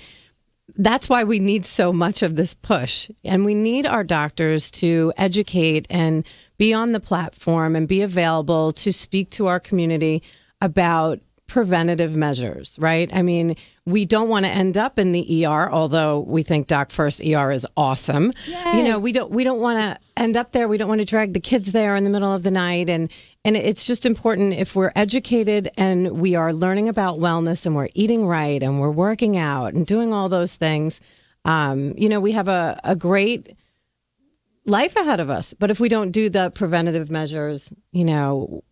S3: that's why we need so much of this push. And we need our doctors to educate and be on the platform and be available to speak to our community about preventative measures, right? I mean, we don't want to end up in the ER, although we think Doc First ER is awesome.
S14: Yay.
S3: You know, we don't want to end up there. We don't want to drag the kids there in the middle of the night. And it's just important, if we're educated and we are learning about wellness and we're eating right and we're working out and doing all those things, you know, we have a great life ahead of us. But if we don't do the preventative measures, you know,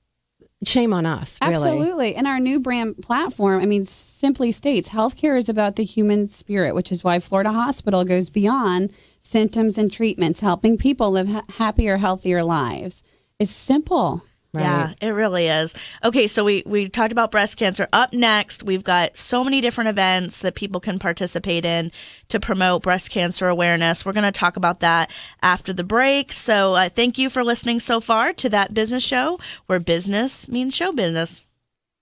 S3: shame on us, really.
S14: Absolutely. And our new brand platform, I mean, simply states healthcare is about the human spirit, which is why Florida Hospital goes beyond symptoms and treatments, helping people live happier, healthier lives. It's simple.
S2: Right. Yeah, it really is. Okay, so we talked about breast cancer. Up next, we've got so many different events that people can participate in to promote breast cancer awareness. We're going to talk about that after the break. So thank you for listening so far to That Business Show, where business means show business.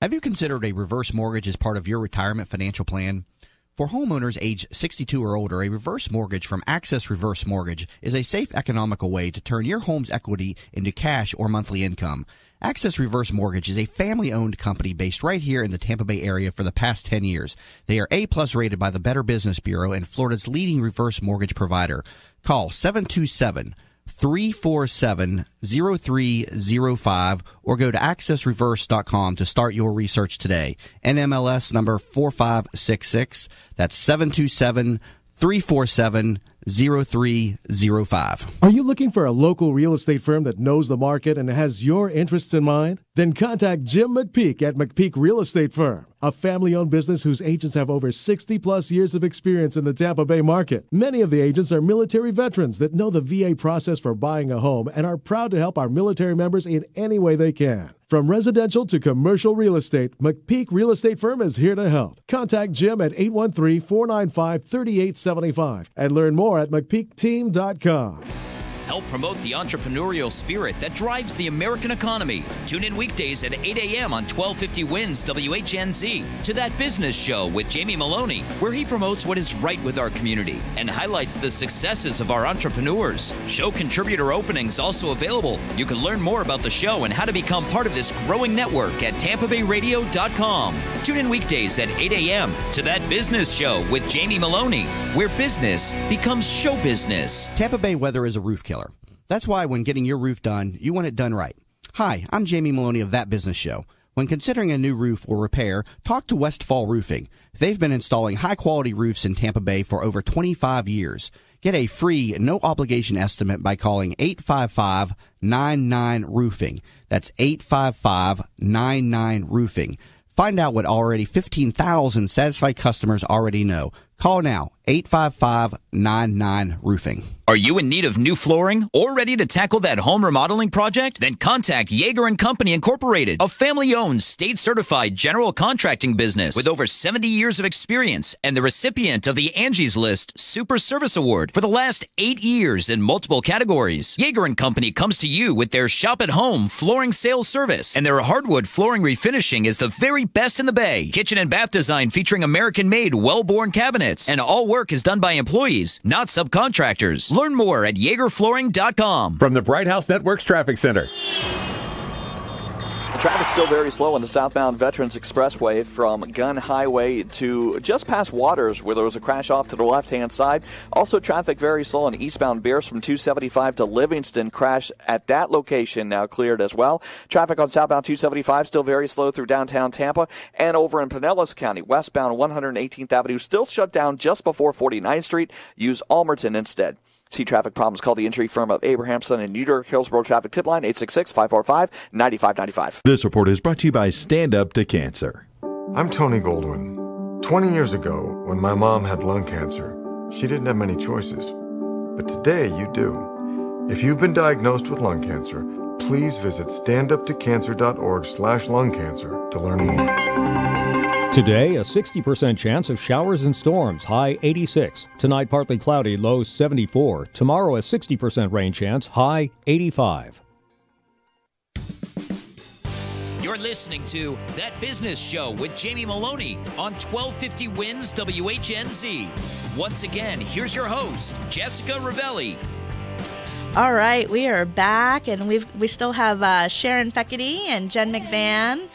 S4: Have you considered a reverse mortgage as part of your retirement financial plan? For homeowners age 62 or older, a reverse mortgage from Access Reverse Mortgage is a safe, economical way to turn your home's equity into cash or monthly income. Access Reverse Mortgage is a family-owned company based right here in the Tampa Bay area for the past 10 years. They are A-plus rated by the Better Business Bureau and Florida's leading reverse mortgage provider. Call 727-347-0305 or go to accessreverse.com to start your research today. NMLS number 4566. That's 727-347-0305.
S5: Are you looking for a local real estate firm that knows the market and has your interests in mind? Then contact Jim McPeak at McPeak Real Estate Firm, a family-owned business whose agents have over 60-plus years of experience in the Tampa Bay market. Many of the agents are military veterans that know the VA process for buying a home and are proud to help our military members in any way they can. From residential to commercial real estate, McPeak Real Estate Firm is here to help. Contact Jim at 813-495-3875 and learn more at McPeakTeam.com.
S1: Help promote the entrepreneurial spirit that drives the American economy. Tune in weekdays at 8 a.m. on 1250 WINS WHNZ to That Business Show with Jamie Maloney, where he promotes what is right with our community and highlights the successes of our entrepreneurs. Show contributor openings also available. You can learn more about the show and how to become part of this growing network at TampaBayRadio.com. Tune in weekdays at 8 a.m. to That Business Show with Jamie Maloney, where business becomes show business.
S4: Tampa Bay weather is a roof killer. That's why when getting your roof done, you want it done right. Hi, I'm Jamie Maloney of That Business Show. When considering a new roof or repair, talk to Westfall Roofing. They've been installing high-quality roofs in Tampa Bay for over 25 years. Get a free, no-obligation estimate by calling 855-99-ROOFING. That's 855-99-ROOFING. Find out what already 15,000 satisfied customers already know. Call now, 855-99-ROOFING.
S1: Are you in need of new flooring or ready to tackle that home remodeling project? Then contact Yeager & Company Incorporated, a family-owned, state-certified general contracting business with over 70 years of experience and the recipient of the Angie's List Super Service Award for the last 8 years in multiple categories. Yeager & Company comes to you with their shop-at-home flooring sales service, and their hardwood flooring refinishing is the very best in the Bay. Kitchen and bath design featuring American-made, well-born cabinets, and all work is done by employees, not subcontractors. Learn more at YagerFlooring.com.
S6: From the Bright House Networks Traffic Center.
S7: The traffic's still very slow on the southbound Veterans Expressway from Gun Highway to just past Waters, where there was a crash off to the left-hand side. Also, traffic very slow on eastbound Beers from 275 to Livingston. Crash at that location now cleared as well. Traffic on southbound 275 still very slow through downtown Tampa. And over in Pinellas County, westbound 118th Avenue still shut down just before 49th Street. Use Almerton instead. See traffic problems, call the injury firm of Abrahamson and Neuter. Hillsborough traffic tip line 866-545-9595.
S8: This report is brought to you by Stand Up to Cancer.
S15: I'm Tony Goldwyn. 20 years ago, when my mom had lung cancer, she didn't have many choices. But today you do. If you've been diagnosed with lung cancer, please visit standuptocancer.org/lungcancer to learn more.
S9: Today, a 60% chance of showers and storms, high 86. Tonight, partly cloudy, low 74. Tomorrow, a 60% rain chance, high 85.
S1: You're listening to That Business Show with Jamie Maloney on 1250 WINS WHNZ. Once again, here's your host, Jessica Rivelli.
S2: All right, we are back, and we still have Sharon Fekete and Jen McVan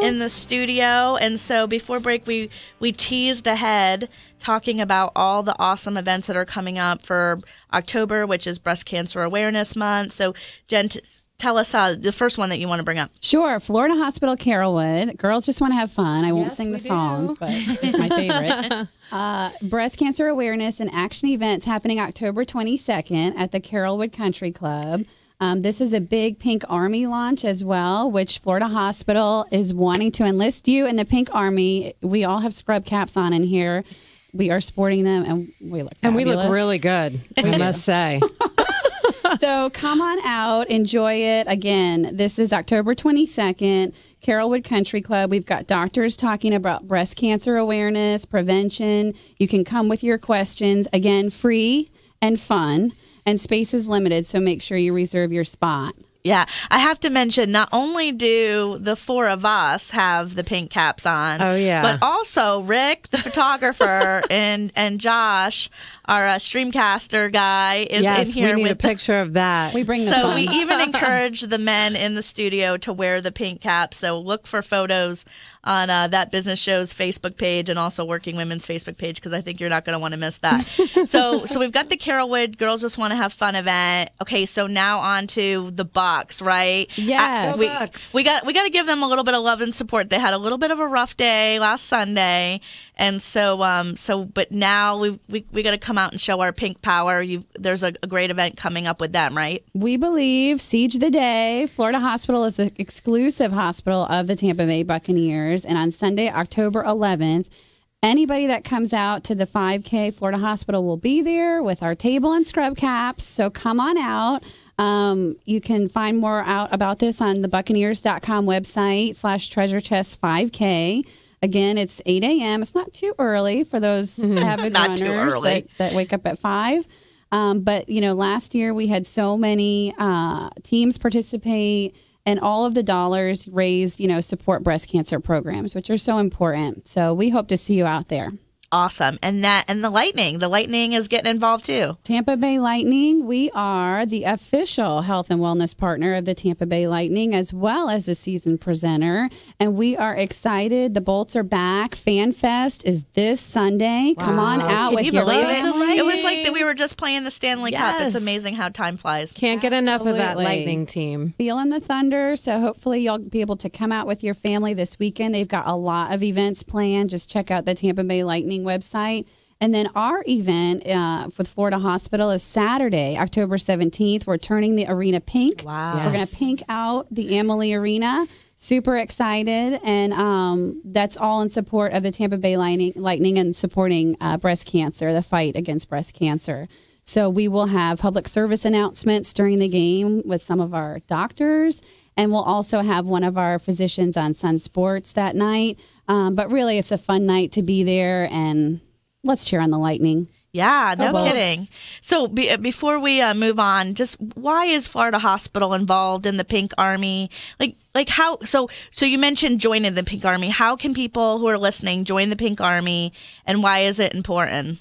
S2: in the studio. And so before break, we teased ahead talking about all the awesome events that are coming up for October, which is Breast Cancer Awareness Month. So Jen, tell us the first one that you want to bring up.
S14: Sure. Florida Hospital Carrollwood. Girls just want to have fun. I won't sing the song, but it's my favorite. Breast Cancer Awareness and Action events happening October 22nd at the Carrollwood Country Club. This is a big Pink Army launch as well, which Florida Hospital is wanting to enlist you in the Pink Army. We all have scrub caps on in here. We are sporting them, and we look fabulous.
S3: And we look really good, I must say.
S14: So come on out, enjoy it. Again, this is October 22nd, Carrollwood Country Club. We've got doctors talking about breast cancer awareness, prevention. You can come with your questions. Again, free and fun, and space is limited, so make sure you reserve your spot.
S2: Yeah, I have to mention, not only do the four of us have the pink caps on, but also Rick, the photographer, and Josh, our Streamcaster guy, is in here.
S3: Yes, we need a picture of that.
S14: We bring the
S2: So
S14: fun.
S2: we even encourage the men in the studio to wear the pink caps. So look for photos on That Business Show's Facebook page and also Working Women's Facebook page, because I think you're not going to want to miss that. So we've got the Carrollwood Girls Just Want to Have Fun event. Okay, so now on to the Bucks, right?
S14: Yes.
S2: We got to give them a little bit of love and support. They had a little bit of a rough day last Sunday, and but now we got to come out and show our pink power. There's a great event coming up with them, right?
S14: We believe Siege the Day. Florida Hospital is the exclusive hospital of the Tampa Bay Buccaneers. And on Sunday, October 11th, anybody that comes out to the 5K, Florida Hospital will be there with our table and scrub caps. So come on out. You can find more out about this on the Buccaneers.com website /Treasure Chest 5K. Again, it's 8 a.m. It's not too early for those avid
S2: Not too
S14: runners
S2: early.
S14: that wake up at 5. But, last year we had so many teams participate, and all of the dollars raised, support breast cancer programs, which are so important. So we hope to see you out there.
S2: Awesome. And the Lightning is getting involved too.
S14: Tampa Bay Lightning, we are the official health and wellness partner of the Tampa Bay Lightning, as well as the season presenter. And we are excited. The Bolts are back. Fan Fest is this Sunday. Wow. Come on out with your family.
S2: It was like that we were just playing the Stanley Cup. It's amazing how time flies.
S3: Can't get enough of that Lightning team.
S14: Feeling the thunder. So hopefully you'll be able to come out with your family this weekend. They've got a lot of events planned. Just check out the Tampa Bay Lightning website. And then our event for the Florida Hospital is Saturday, October 17th. We're turning the arena pink.
S2: Wow.
S14: We're going to pink out the Amalie Arena. Super excited. And that's all in support of the Tampa Bay Lightning and supporting breast cancer, the fight against breast cancer. So we will have public service announcements during the game with some of our doctors. And we'll also have one of our physicians on Sun Sports that night. But really, it's a fun night to be there, and let's cheer on the Lightning.
S2: Yeah, no kidding. So before we move on, just why is Florida Hospital involved in the Pink Army? Like how? So you mentioned joining the Pink Army. How can people who are listening join the Pink Army, and why is it important?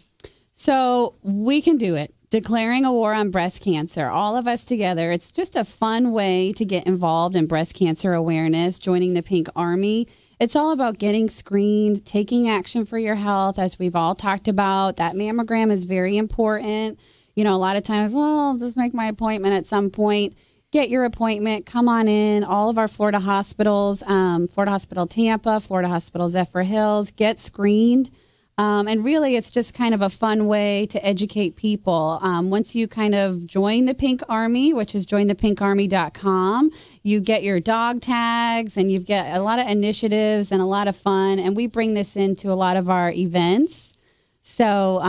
S14: So we can do it. Declaring a war on breast cancer, all of us together. It's just a fun way to get involved in breast cancer awareness, joining the Pink Army. It's all about getting screened, taking action for your health, as we've all talked about. That mammogram is very important. A lot of times, I'll just make my appointment at some point. Get your appointment. Come on in. All of our Florida hospitals, Florida Hospital Tampa, Florida Hospital Zephyr Hills, get screened. And really, it's just kind of a fun way to educate people. Once you kind of join the Pink Army, which is jointhepinkarmy.com, you get your dog tags, and you've got a lot of initiatives and a lot of fun. And we bring this into a lot of our events. So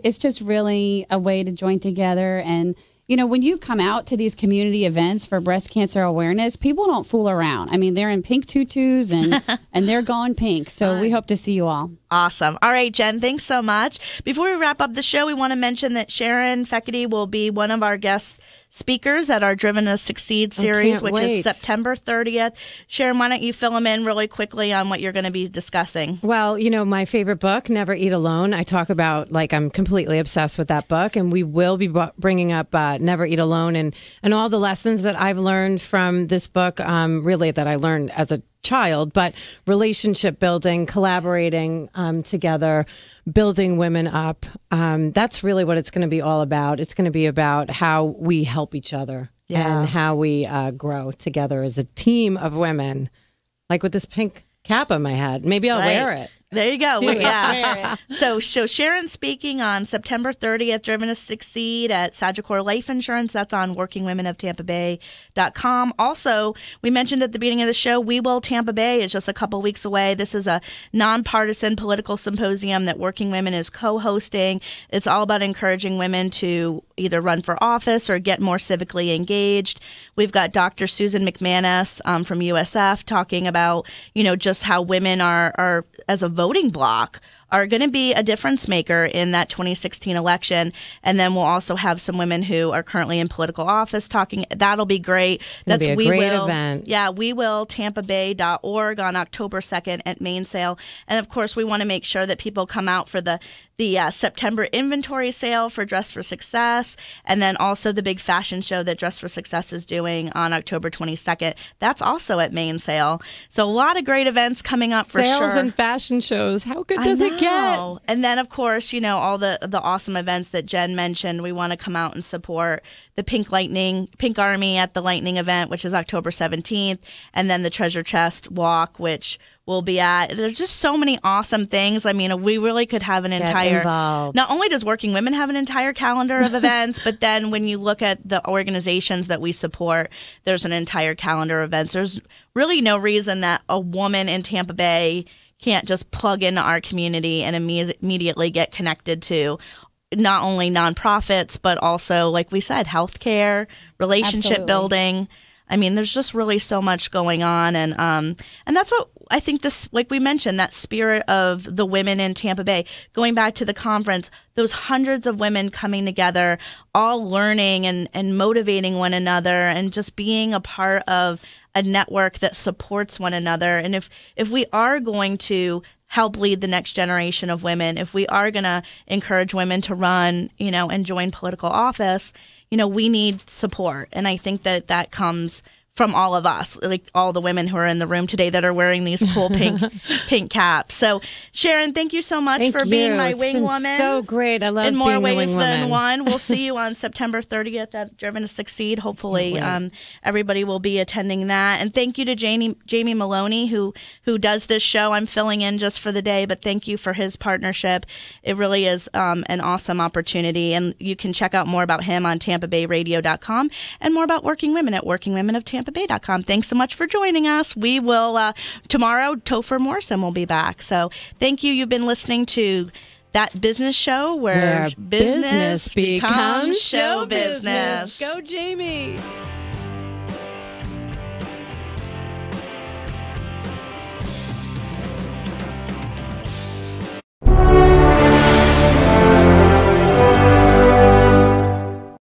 S14: it's just really a way to join together. And, when you come out to these community events for breast cancer awareness, people don't fool around. I mean, they're in pink tutus and they're going pink. So we hope to see you all.
S2: Awesome. All right, Jen, thanks so much. Before we wrap up the show, we want to mention that Sharon Fekete will be one of our guest speakers at our Driven to Succeed series, which is September 30th. Sharon, why don't you fill them in really quickly on what you're going to be discussing?
S3: Well, my favorite book, Never Eat Alone, I talk about, I'm completely obsessed with that book, and we will be bringing up Never Eat Alone and all the lessons that I've learned from this book, really that I learned as a child, but relationship building, collaborating together, building women up. That's really what it's going to be all about. It's going to be about how we help each other and how we grow together as a team of women. Like with this pink cap on my head. Maybe I'll wear it.
S2: There you go. So Sharon's speaking on September 30th, Driven to Succeed at Sagicor Life Insurance. That's on workingwomenoftampabay.com. Also, we mentioned at the beginning of the show, We Will Tampa Bay is just a couple weeks away. This is a nonpartisan political symposium that Working Women is co-hosting. It's all about encouraging women to either run for office or get more civically engaged. We've got Dr. Susan McManus from USF talking about, just how women are as a voting bloc are going to be a difference maker in that 2016 election. And then we'll also have some women who are currently in political office talking. That'll be great.
S3: That's a great event.
S2: Yeah, we will tampabay.org on October 2nd at Mainsail. And of course, we want to make sure that people come out for the September inventory sale for Dress for Success, and then also the big fashion show that Dress for Success is doing on October 22nd. That's also at Mainsail. So a lot of great events coming up for sure.
S3: Sales and fashion shows. How good does it get?
S2: And then, of course, all the awesome events that Jen mentioned. We want to come out and support the Pink Army at the Lightning event, which is October 17th, and then the Treasure Chest Walk, which we'll be at. There's just so many awesome things. I mean, we really could have an entire... Not only does Working Women have an entire calendar of events, but then when you look at the organizations that we support, there's an entire calendar of events. There's really no reason that a woman in Tampa Bay can't just plug into our community and immediately get connected to not only nonprofits, but also, like we said, healthcare, relationship building. I mean, there's just really so much going on. And that's what I think this, like we mentioned, that spirit of the women in Tampa Bay, going back to the conference, those hundreds of women coming together, all learning and motivating one another and just being a part of a network that supports one another. And if we are going to help lead the next generation of women, if we are going to encourage women to run, and join political office, we need support. And I think that comes from all of us, like all the women who are in the room today that are wearing these cool pink caps. So, Sharon, thank you so much for being my wing woman.
S3: So great. I love
S2: in more
S3: being
S2: ways
S3: the wing
S2: than
S3: woman.
S2: one. We'll see you on September 30th at Driven to Succeed. Hopefully, everybody will be attending that. And thank you to Jamie Maloney, who does this show. I'm filling in just for the day, but thank you for his partnership. It really is an awesome opportunity. And you can check out more about him on TampaBayRadio.com and more about Working Women at WorkingWomenOfTampaBay.com. Thanks so much for joining us. We will, tomorrow, Topher Morrison will be back. So thank you. You've been listening to That Business Show where business becomes show business.
S3: Go, Jamie.